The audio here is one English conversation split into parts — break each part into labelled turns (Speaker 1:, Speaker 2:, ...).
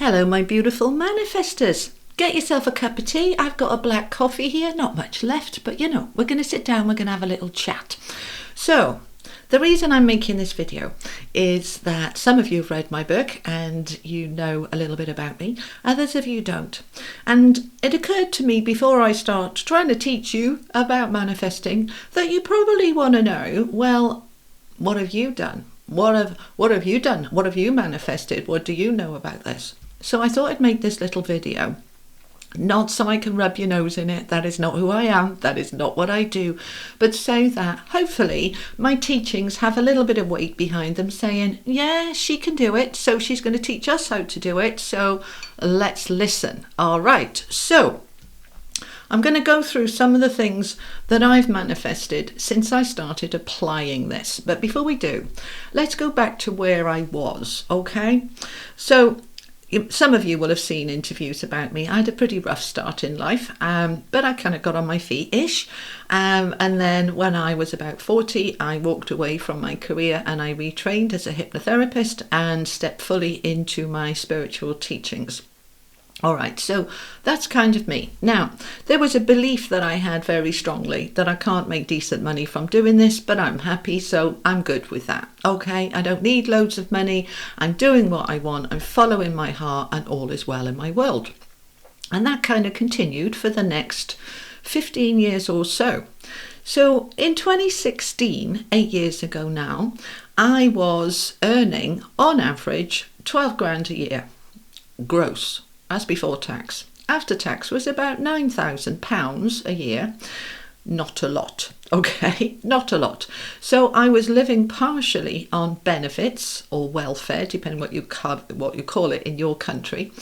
Speaker 1: Hello, my beautiful manifestors. Get yourself a cup of tea. I've got a black coffee here, not much left, but we're going to sit down, we're going to have a little chat. So, the reason I'm making this video is that some of you have read my book and you know a little bit about me, others of you don't. And it occurred to me before I start trying to teach you about manifesting that you probably want to know, well, what have you done? What have you done? What have you manifested? What do you know about this? So I thought I'd make this little video, not so I can rub your nose in it. That is not who I am. That is not what I do. But so that hopefully my teachings have a little bit of weight behind them saying, yeah, she can do it. So she's going to teach us how to do it. So let's listen. All right. So I'm going to go through some of the things that I've manifested since I started applying this. But before we do, let's go back to where I was, okay? So some of you will have seen interviews about me. I had a pretty rough start in life, but I kind of got on my feet-ish. And then when I was about 40, I walked away from my career and I retrained as a hypnotherapist and stepped fully into my spiritual teachings. All right, so that's kind of me. Now, there was a belief that I had very strongly that I can't make decent money from doing this, but I'm happy, so I'm good with that. Okay, I don't need loads of money. I'm doing what I want. I'm following my heart and all is well in my world. And that kind of continued for the next 15 years or so. So in 2016, 8 years ago now, I was earning on average 12 grand a year, gross. As before tax. After tax was about £9,000 a year. Not a lot, okay? Not a lot. So I was living partially on benefits or welfare, depending what you call it in your country.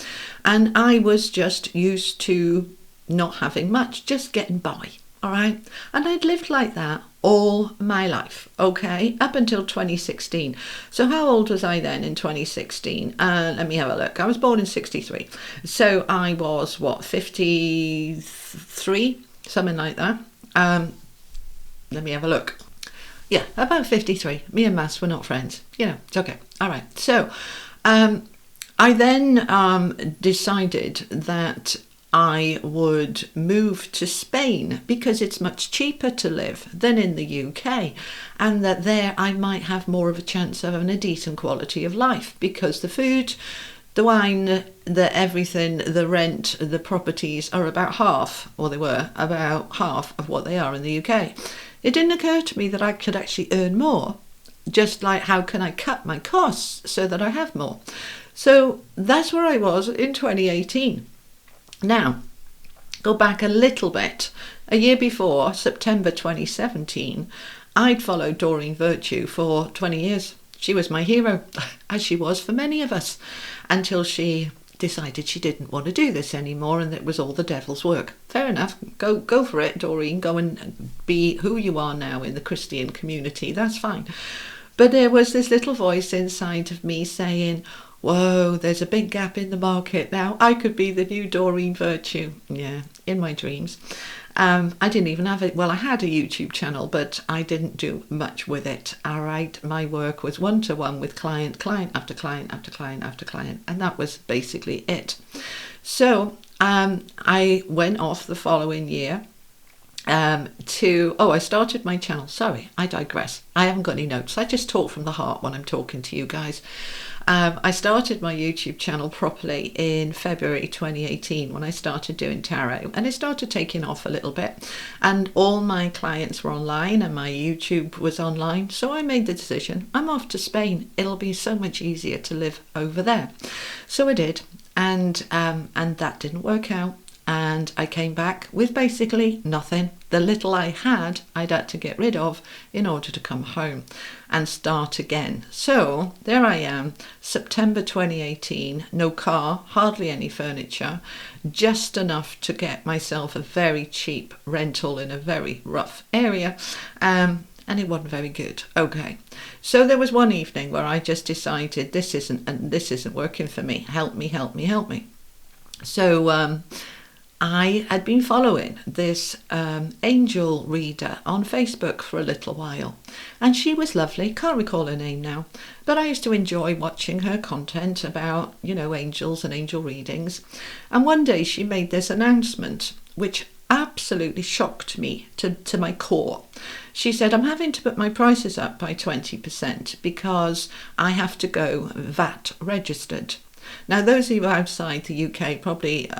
Speaker 1: And I was just used to not having much, just getting by, all right? And I'd lived like that all my life, okay, up until 2016. So how old was I then in 2016? Let me have a look. I was born in 63. So I was, 53? Something like that. Let me have a look. Yeah, about 53. Me and maths were not friends. It's okay. All right. So I then decided that I would move to Spain because it's much cheaper to live than in the UK, and that there I might have more of a chance of having a decent quality of life because the food, the wine, the everything, the rent, the properties are about half, or they were about half of what they are in the UK. It didn't occur to me that I could actually earn more, just like how can I cut my costs so that I have more. So that's where I was in 2018. Now, go back a little bit. A year before, September 2017, I'd followed Doreen Virtue for 20 years. She was my hero, as she was for many of us, until she decided she didn't want to do this anymore and that it was all the devil's work. Fair enough. Go for it, Doreen. Go and be who you are now in the Christian community. That's fine. But there was this little voice inside of me saying, whoa, there's a big gap in the market now. I could be the new Doreen Virtue. Yeah, in my dreams. I didn't even have it. Well, I had a YouTube channel, but I didn't do much with it. All right. My work was one-to-one with client after client after client after client. And that was basically it. So I went off the following year I started my channel. Sorry, I digress. I haven't got any notes. I just talk from the heart when I'm talking to you guys. I started my YouTube channel properly in February 2018 when I started doing tarot, and it started taking off a little bit, and all my clients were online and my YouTube was online. So I made the decision, I'm off to Spain. It'll be so much easier to live over there. So I did, and that didn't work out. And I came back with basically nothing. The little I had to get rid of in order to come home and start again. So there I am, September 2018, no car, hardly any furniture, just enough to get myself a very cheap rental in a very rough area. And it wasn't very good. Okay. So there was one evening where I just decided this isn't working for me. Help me. So I had been following this angel reader on Facebook for a little while, and she was lovely. Can't recall her name now, but I used to enjoy watching her content about, angels and angel readings. And one day she made this announcement, which absolutely shocked me to my core. She said, I'm having to put my prices up by 20% because I have to go VAT registered. Now, those of you outside the UK probably,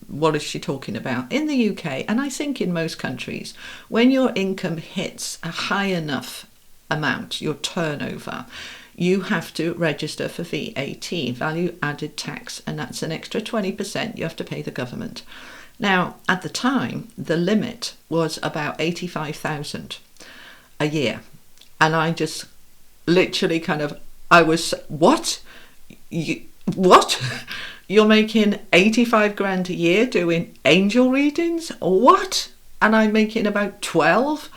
Speaker 1: what is she talking about? In the UK, and I think in most countries, when your income hits a high enough amount, your turnover, you have to register for VAT, value added tax, and that's an extra 20% you have to pay the government. Now, at the time, the limit was about 85,000 a year. And I just literally I was, what? What? You're making 85 grand a year doing angel readings? What? And I'm making about 12?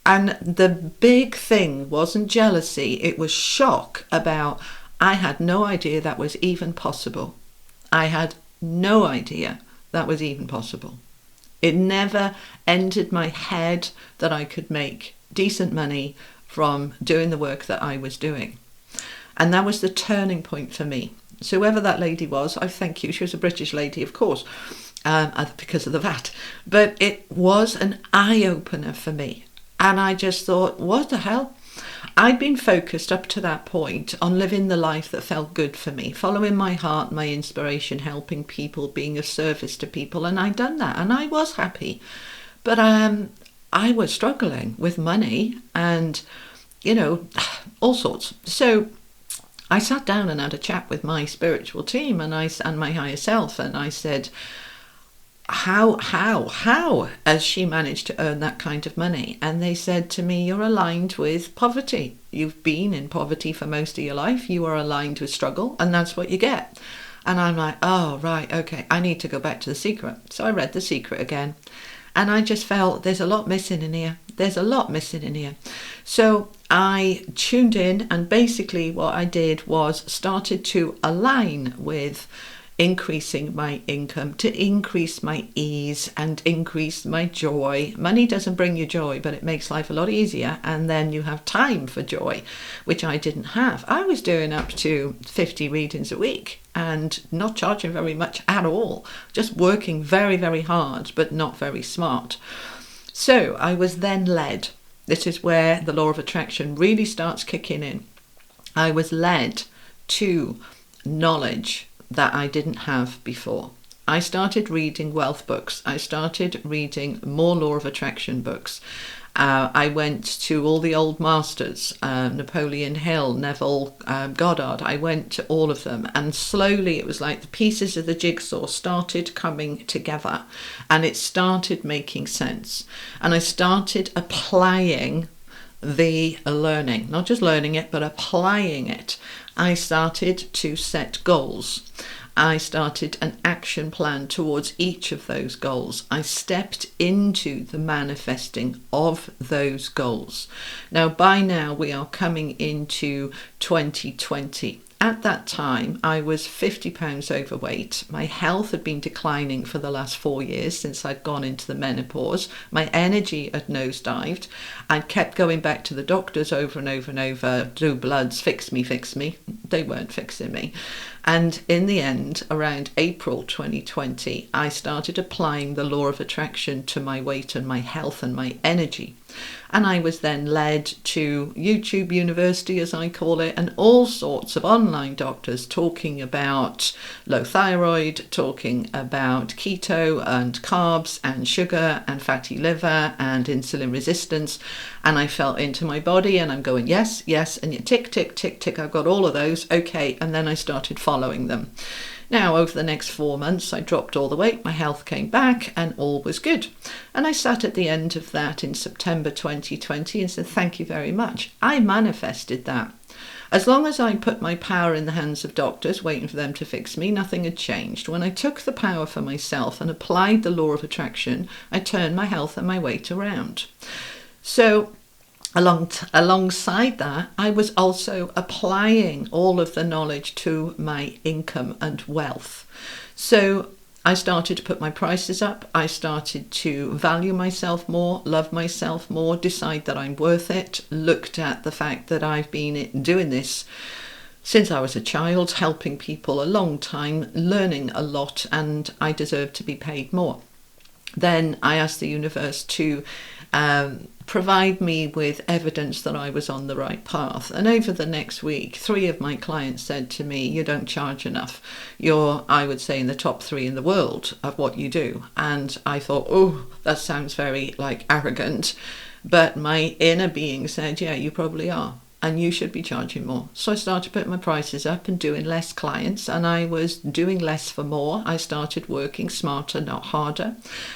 Speaker 1: And the big thing wasn't jealousy, it was shock about, I had no idea that was even possible. I had no idea that was even possible. It never entered my head that I could make decent money from doing the work that I was doing. And that was the turning point for me. So whoever that lady was, I thank you. She was a British lady, of course, because of the VAT. But it was an eye-opener for me. And I just thought, what the hell? I'd been focused up to that point on living the life that felt good for me, following my heart, my inspiration, helping people, being of service to people. And I'd done that and I was happy. But I was struggling with money and, all sorts. So I sat down and had a chat with my spiritual team and my higher self. And I said, how has she managed to earn that kind of money? And they said to me, you're aligned with poverty. You've been in poverty for most of your life. You are aligned with struggle, and that's what you get. And I'm like, oh, right, okay, I need to go back to The Secret. So I read The Secret again. And I just felt there's a lot missing in here. There's a lot missing in here. So I tuned in, and basically what I did was started to align with increasing my income, to increase my ease and increase my joy. Money doesn't bring you joy, but it makes life a lot easier, and then you have time for joy, which I didn't have. I was doing up to 50 readings a week and not charging very much at all, just working very, very hard, but not very smart. So I was then led. This is where the law of attraction really starts kicking in. I was led to knowledge that I didn't have before. I started reading wealth books. I started reading more law of attraction books. I went to all the old masters, Napoleon Hill, Neville Goddard. I went to all of them, and slowly it was like the pieces of the jigsaw started coming together and it started making sense. And I started applying the learning, not just learning it, but applying it. I started to set goals. I started an action plan towards each of those goals. I stepped into the manifesting of those goals. Now, by now, we are coming into 2020. At that time, I was 50 pounds overweight. My health had been declining for the last 4 years since I'd gone into the menopause. My energy had nosedived. I'd kept going back to the doctors over and over and over, do bloods, fix me. They weren't fixing me. And in the end, around April 2020, I started applying the law of attraction to my weight and my health and my energy. And I was then led to YouTube University, as I call it, and all sorts of online doctors talking about low thyroid, talking about keto and carbs and sugar and fatty liver and insulin resistance. And I felt into my body and I'm going, yes, and you tick, tick, tick, tick. I've got all of those. Okay. And then I started following them. Now, over the next 4 months, I dropped all the weight, my health came back, and all was good. And I sat at the end of that in September 2020 and said, thank you very much. I manifested that. As long as I put my power in the hands of doctors, waiting for them to fix me, nothing had changed. When I took the power for myself and applied the law of attraction, I turned my health and my weight around. So alongside that, I was also applying all of the knowledge to my income and wealth. So I started to put my prices up. I started to value myself more, love myself more, decide that I'm worth it, looked at the fact that I've been doing this since I was a child, helping people a long time, learning a lot, and I deserve to be paid more. Then I asked the universe to provide me with evidence that I was on the right path. And over the next week, 3 of my clients said to me, you don't charge enough. You're, I would say, in the top 3 in the world of what you do. And I thought, oh, that sounds very arrogant. But my inner being said, yeah, you probably are. And you should be charging more. So I started putting my prices up and doing less clients, and I was doing less for more. I started working smarter, not harder.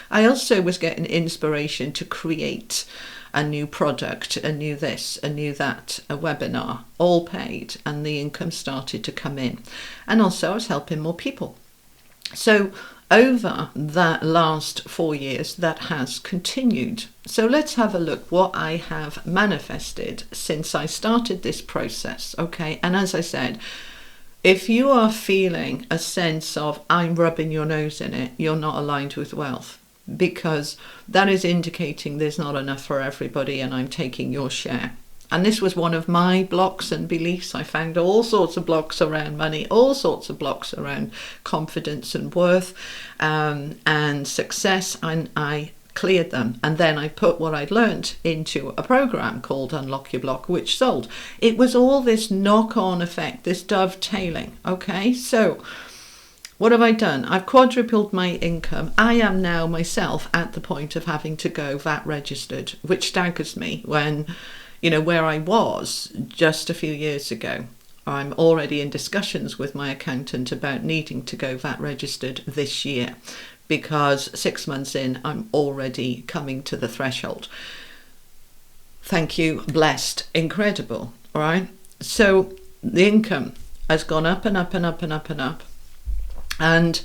Speaker 1: I also was getting inspiration to create a new product, a new this, a new that, a webinar, all paid, and the income started to come in. And also I was helping more people. So over that last 4 years, that has continued. So let's have a look what I have manifested since I started this process, okay? And as I said, if you are feeling a sense of I'm rubbing your nose in it, you're not aligned with wealth, because that is indicating there's not enough for everybody and I'm taking your share. And this was one of my blocks and beliefs. I found all sorts of blocks around money, all sorts of blocks around confidence and worth and success, and I cleared them. And then I put what I'd learned into a program called Unlock Your Block, which sold. It was all this knock-on effect, this dovetailing, okay? So what have I done? I've quadrupled my income. I am now myself at the point of having to go VAT registered, which staggers me when, you know, where I was just a few years ago. I'm already in discussions with my accountant about needing to go VAT registered this year, because 6 months in, I'm already coming to the threshold. Thank you, blessed, incredible, all right? So the income has gone up and up and up and up and up. And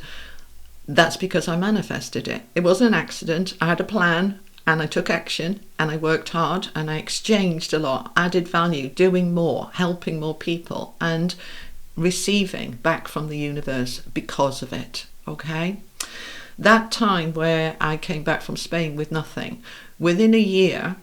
Speaker 1: that's because I manifested it. It wasn't an accident. I had a plan and I took action and I worked hard and I exchanged a lot, added value, doing more, helping more people and receiving back from the universe because of it, okay? That time where I came back from Spain with nothing, within a year,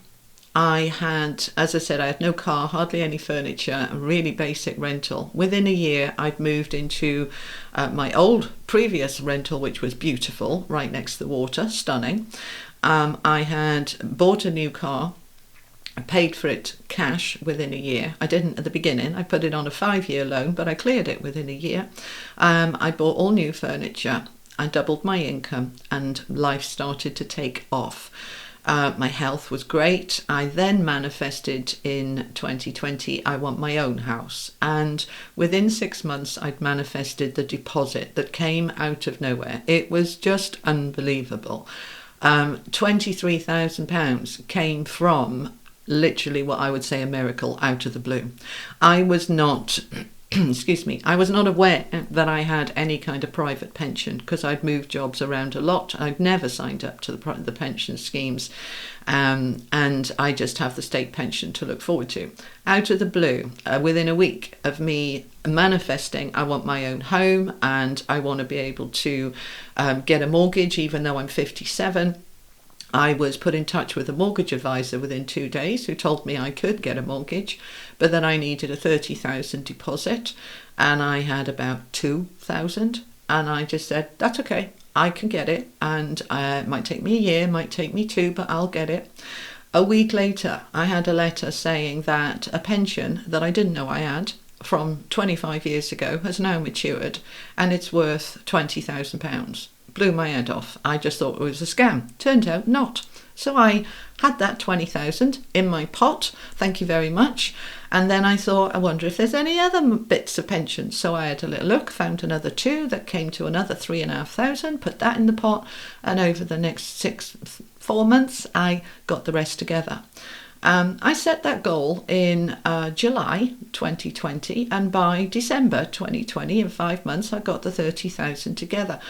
Speaker 1: I had, as I said, I had no car, hardly any furniture, a really basic rental. Within a year, I'd moved into my old previous rental, which was beautiful, right next to the water, stunning. I had bought a new car. I paid for it cash within a year. I didn't at the beginning. I put it on a 5-year loan, but I cleared it within a year. I bought all new furniture. I doubled my income and life started to take off. My health was great. I then manifested in 2020, I want my own house. And within 6 months, I'd manifested the deposit that came out of nowhere. It was just unbelievable. £23,000 came from literally what I would say a miracle out of the blue. I was not excuse me, I was not aware that I had any kind of private pension because I'd moved jobs around a lot. I'd never signed up to the pension schemes, and I just have the state pension to look forward to. Out of the blue, within a week of me manifesting, I want my own home and I want to be able to get a mortgage even though I'm 57. I was put in touch with a mortgage advisor within 2 days who told me I could get a mortgage, but that I needed a 30,000 deposit and I had about 2,000, and I just said, that's okay, I can get it, and it might take me a year, might take me 2, but I'll get it. A week later, I had a letter saying that a pension that I didn't know I had from 25 years ago has now matured and it's worth £20,000. Blew my head off. I just thought it was a scam. Turned out not. So I had that 20,000 in my pot. Thank you very much. And then I thought, I wonder if there's any other bits of pensions. So I had a little look, found another 2 that came to another 3,500, put that in the pot. And over the next 4 months, I got the rest together. I set that goal in July 2020, and by December 2020, in 5 months, I got the 30,000 together.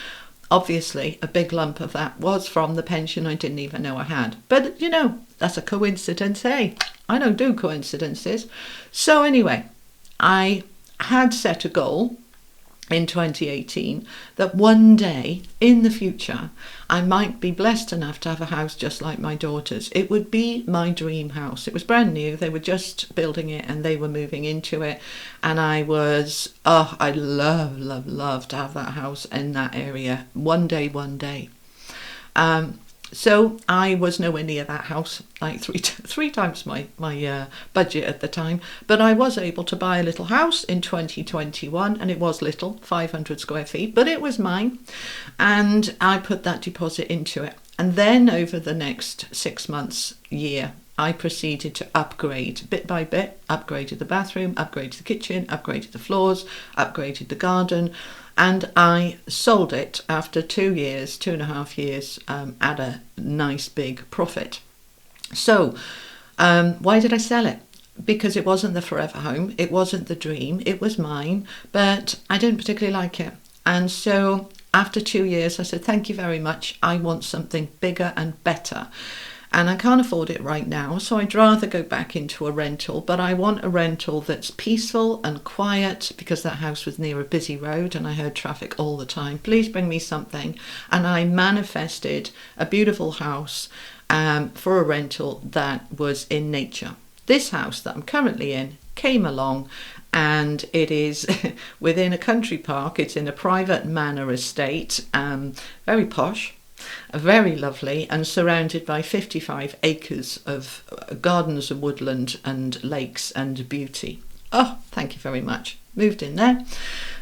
Speaker 1: Obviously, a big lump of that was from the pension I didn't even know I had. But, you know, that's a coincidence, hey? I don't do coincidences. So anyway, I had set a goal in 2018 that one day in the future I might be blessed enough to have a house just like my daughter's. It would be my dream house. It was brand new. They were just building it and they were moving into it. And I'd love to have that house in that area one day. So I was nowhere near that house, like three times my budget at the time. But I was able to buy a little house in 2021, and it was little, 500 square feet, but it was mine. And I put that deposit into it. And then over the next 6 months, year, I proceeded to upgrade bit by bit, upgraded the bathroom, upgraded the kitchen, upgraded the floors, upgraded the garden. And I sold it after 2 years, 2.5 years, at a nice big profit. So why did I sell it? Because it wasn't the forever home. It wasn't the dream. It was mine, but I didn't particularly like it. And so after 2 years, I said, thank you very much. I want something bigger and better. And I can't afford it right now, so I'd rather go back into a rental. But I want a rental that's peaceful and quiet, because that house was near a busy road and I heard traffic all the time. Please bring me something. And I manifested a beautiful house for a rental that was in nature. This house that I'm currently in came along, and it is within a country park. It's in a private manor estate, very posh. Very lovely, and surrounded by 55 acres of gardens and woodland and lakes and beauty. Oh, thank you very much. Moved in there,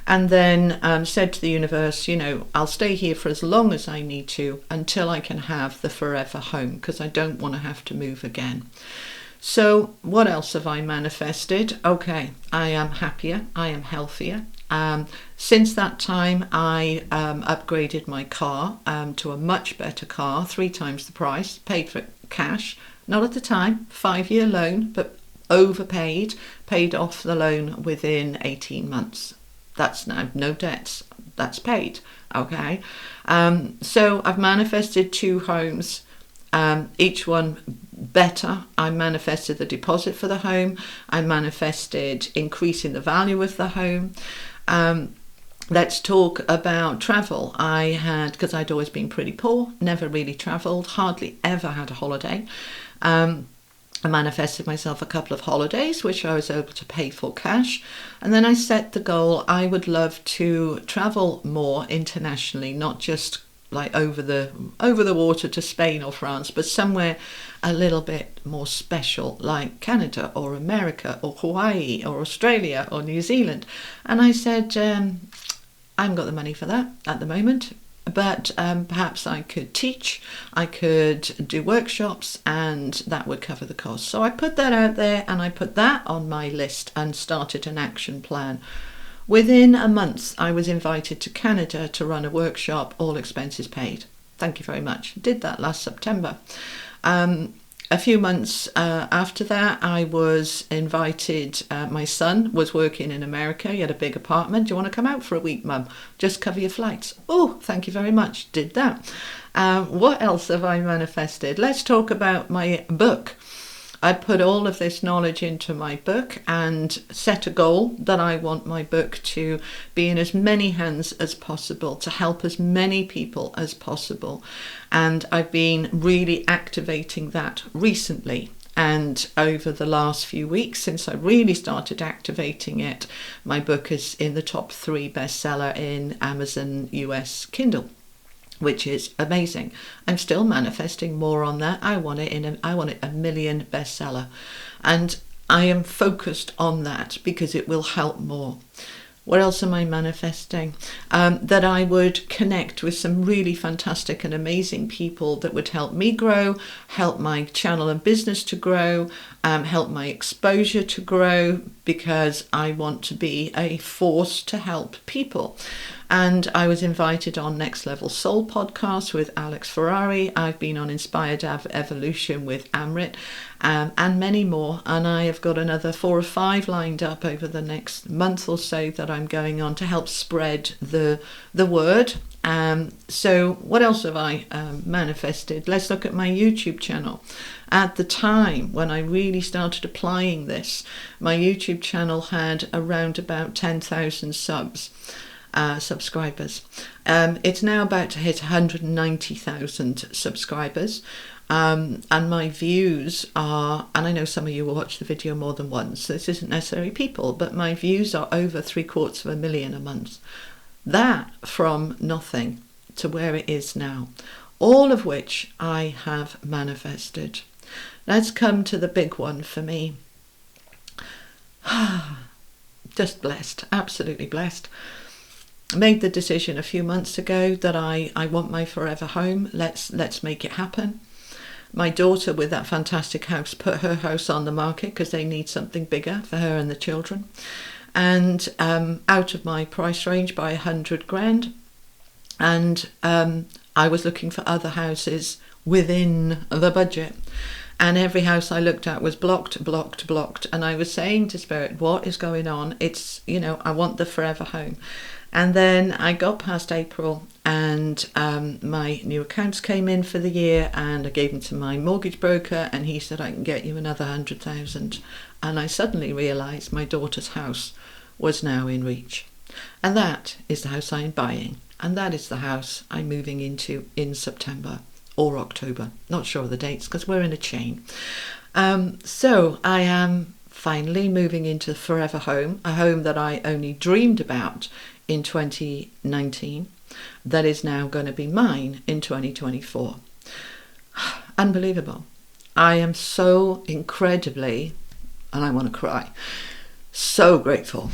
Speaker 1: and then said to the universe, I'll stay here for as long as I need to until I can have the forever home, because I don't want to have to move again. So what else have I manifested? Okay, I am happier, I am healthier. Since that time, I upgraded my car to a much better car, 3 times the price, paid for it cash, not at the time, 5-year loan, but overpaid, paid off the loan within 18 months. That's now no debts, that's paid, okay? So I've manifested 2 homes, each one better. I manifested the deposit for the home. I manifested increasing the value of the home. Let's talk about travel. Because I'd always been pretty poor, never really travelled, hardly ever had a holiday. I manifested myself a couple of holidays, which I was able to pay for cash. And then I set the goal, I would love to travel more internationally, not just like over the water to Spain or France, but somewhere a little bit more special, like Canada or America or Hawaii or Australia or New Zealand. And I said, I haven't got the money for that at the moment, but perhaps I could teach, I could do workshops, and that would cover the cost. So I put that out there, and I put that on my list and started an action plan. Within a month, I was invited to Canada to run a workshop, all expenses paid. Thank you very much. Did that last September. A few months after that, I was invited. My son was working in America. He had a big apartment. Do you want to come out for a week, Mum? Just cover your flights. Oh, thank you very much. Did that. What else have I manifested? Let's talk about my book. I put all of this knowledge into my book and set a goal that I want my book to be in as many hands as possible, to help as many people as possible. And I've been really activating that recently. And over the last few weeks, since I really started activating it, my book is in the top 3 bestseller in Amazon US Kindle, which is amazing. I'm still manifesting more on that. I want it a million bestseller, and I am focused on that because it will help more. What else am I manifesting? That I would connect with some really fantastic and amazing people that would help me grow, help my channel and business to grow, help my exposure to grow, because I want to be a force to help people. And I was invited on Next Level Soul podcast with Alex Ferrari. I've been on Inspired Evolution with Amrit, and many more. And I have got another 4 or 5 lined up over the next month or so that I'm going on to help spread the word. So what else have I manifested? Let's look at my YouTube channel. At the time when I really started applying this, my YouTube channel had around about 10,000 subs. subscribers. It's now about to hit 190,000 subscribers. And my views are, and I know some of you will watch the video more than once, so this isn't necessarily people, but my views are over 750,000 a month. That from nothing to where it is now, all of which I have manifested. Let's come to the big one for me. Just blessed, absolutely blessed. I made the decision a few months ago that I want my forever home. Let's make it happen. My daughter, with that fantastic house, put her house on the market because they need something bigger for her and the children. And out of my price range by 100 grand. And I was looking for other houses within the budget. And every house I looked at was blocked. And I was saying to Spirit, what is going on? It's, I want the forever home. And then I got past April and my new accounts came in for the year, and I gave them to my mortgage broker, and he said, I can get you another 100,000. And I suddenly realised my daughter's house was now in reach. And that is the house I'm buying. And that is the house I'm moving into in September or October. Not sure of the dates because we're in a chain. So I am finally moving into forever home, a home that I only dreamed about in 2019, that is now going to be mine in 2024. Unbelievable. I am so incredibly, and I want to cry, so grateful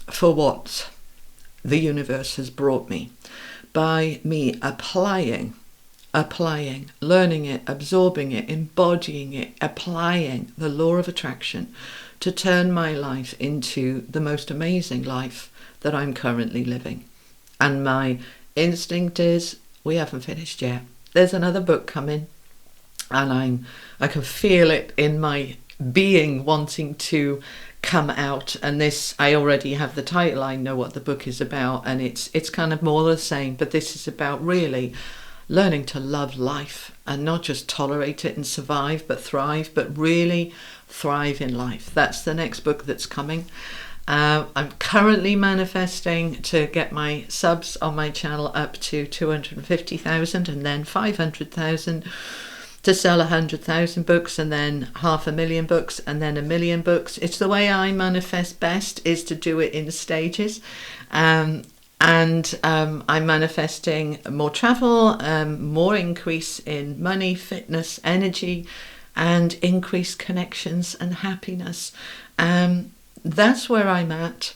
Speaker 1: for what the universe has brought me by me applying, learning it, absorbing it, embodying it, applying the law of attraction to turn my life into the most amazing life that I'm currently living. And my instinct is, we haven't finished yet. There's another book coming, and I can feel it in my being wanting to come out. And this, I already have the title, I know what the book is about, and it's kind of more the same, but this is about really learning to love life and not just tolerate it and survive, but thrive, but really thrive in life. That's the next book that's coming. I'm currently manifesting to get my subs on my channel up to 250,000 and then 500,000 to sell 100,000 books, and then 500,000 books, and then 1 million books. It's the way I manifest best, is to do it in stages. And I'm manifesting more travel, more increase in money, fitness, energy, and increased connections and happiness. That's where I'm at.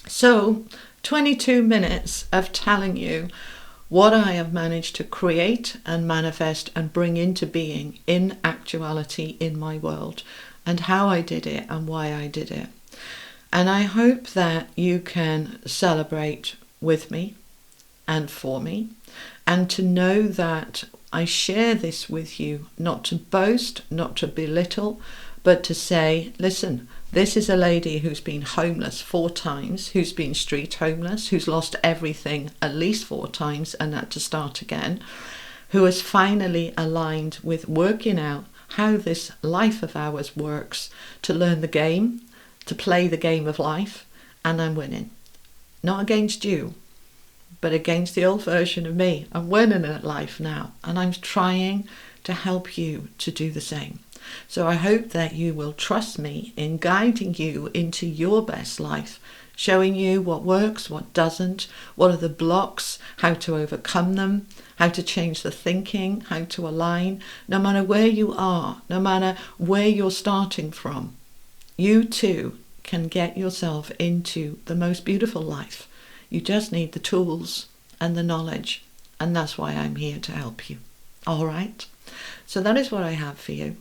Speaker 1: So 22 minutes of telling you what I have managed to create and manifest and bring into being in actuality in my world, and how I did it and why I did it. And I hope that you can celebrate with me and for me, and to know that I share this with you, not to boast, not to belittle, but to say, listen, this is a lady who's been homeless 4 times, who's been street homeless, who's lost everything at least 4 times and had to start again, who has finally aligned with working out how this life of ours works, to learn the game, to play the game of life, and I'm winning. Not against you, but against the old version of me. I'm winning at life now, and I'm trying to help you to do the same. So I hope that you will trust me in guiding you into your best life, showing you what works, what doesn't, what are the blocks, how to overcome them, how to change the thinking, how to align. No matter where you are, no matter where you're starting from, you too can get yourself into the most beautiful life. You just need the tools and the knowledge, and that's why I'm here to help you. All right? So that is what I have for you.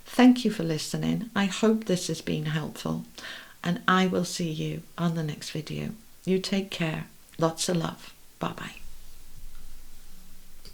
Speaker 1: Thank you for listening. I hope this has been helpful, and I will see you on the next video. You take care. Lots of love. Bye-bye.